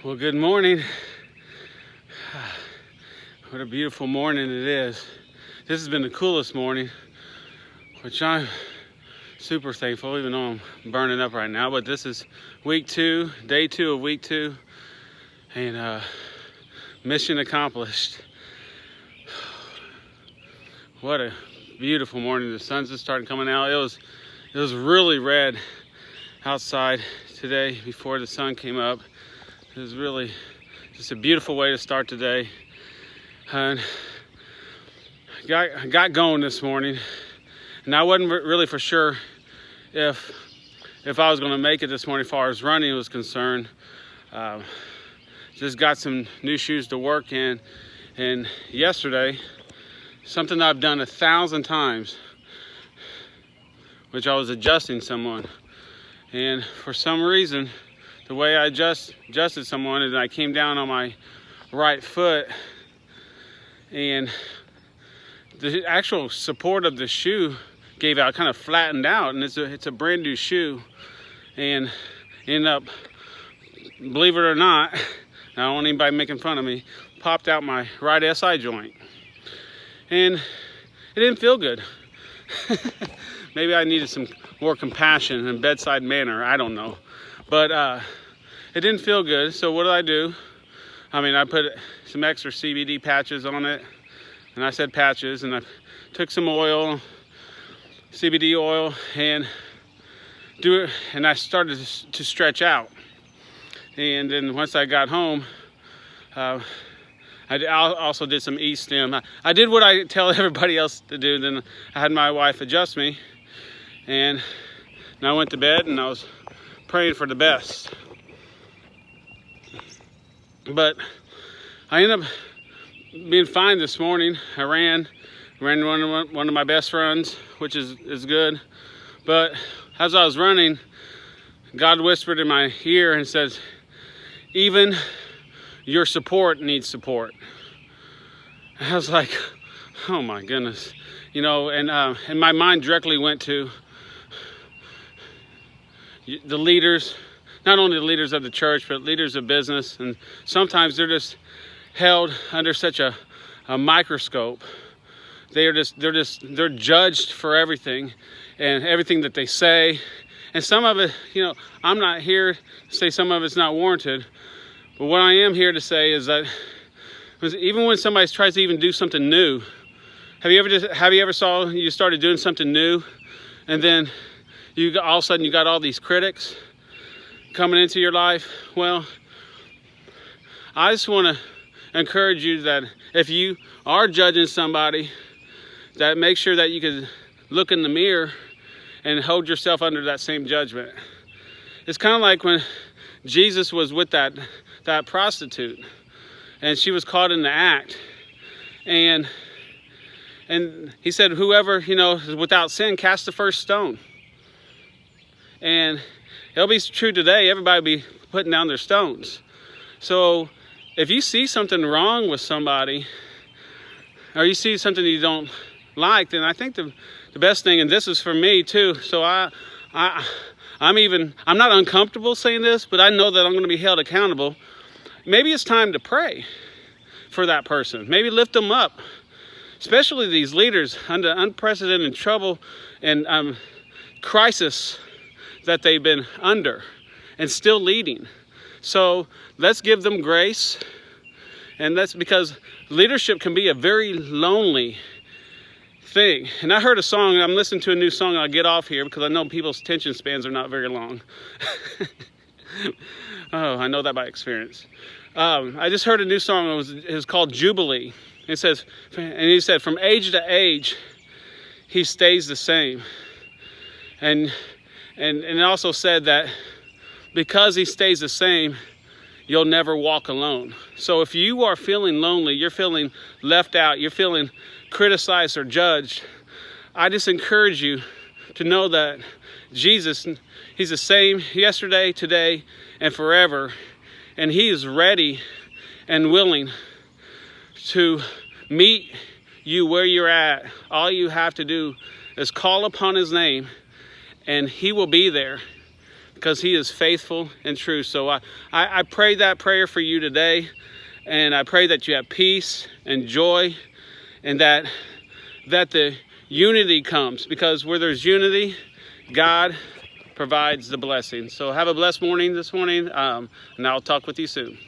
Well, good morning. What a beautiful morning it is. This has been the coolest morning, which I'm super thankful, even though I'm burning up right now. But this is week 2, day 2 of week 2, and mission accomplished. What a beautiful morning. The sun's just starting coming out. It was really red outside today before the sun came up. It was really just a beautiful way to start the day. And got going this morning, and I wasn't really for sure if I was going to make it this morning as far as running was concerned. Just got some new shoes to work in, and yesterday, something I've done 1,000 times, which I was adjusting someone, and for some reason, the way I adjusted someone, and I came down on my right foot, and the actual support of the shoe gave out, kind of flattened out, and it's a brand new shoe, and ended up, believe it or not, I don't want anybody making fun of me, popped out my right SI joint, and it didn't feel good. Maybe I needed some more compassion and bedside manner, I don't know, but it didn't feel good. So what did I do? I put some extra CBD patches on it, and I said patches, and I took some oil, CBD oil, and I started to stretch out. And then once I got home, I also did some E-stim. I did what I tell everybody else to do. Then I had my wife adjust me, and I went to bed, and I was praying for the best. But I ended up being fine this morning. I ran one of my best runs, which is good. But as I was running, God whispered in my ear and says, even your support needs support. I was like, oh my goodness. And my mind directly went to the leaders, not only the leaders of the church, but leaders of business. And sometimes they're just held under such a microscope. They're judged for everything and everything that they say. And some of it, I'm not here to say some of it's not warranted. But what I am here to say is that even when somebody tries to even do something new, have you ever saw you started doing something new, and then all of a sudden you got all these critics coming into your life? Well, I just want to encourage you that if you are judging somebody, that make sure that you can look in the mirror and hold yourself under that same judgment. It's kind of like when Jesus was with that prostitute, and she was caught in the act, and he said, whoever is without sin, cast the first stone. And it'll be true today. Everybody will be putting down their stones. So if you see something wrong with somebody, or you see something you don't like, then I think the best thing, and this is for me too, so I'm not uncomfortable saying this, but I know that I'm going to be held accountable. Maybe it's time to pray for that person. Maybe lift them up, especially these leaders under unprecedented trouble and crisis that they've been under and still leading. So let's give them grace, and that's because leadership can be a very lonely thing. And I heard a song, and I'm listening to a new song, and I'll get off here because I know people's attention spans are not very long. Oh, I know that by experience. I just heard a new song. It was called Jubilee. It says, and he said, from age to age, he stays the same. And it also said that because he stays the same, you'll never walk alone. So if you are feeling lonely, you're feeling left out, you're feeling criticized or judged, I just encourage you to know that Jesus, he's the same yesterday, today, and forever. And he is ready and willing to meet you where you're at. All you have to do is call upon his name, and he will be there. because he is faithful and true. So I pray that prayer for you today, and I pray that you have peace and joy, and that the unity comes, because where there's unity, God provides the blessing. So have a blessed morning this morning, and I'll talk with you soon.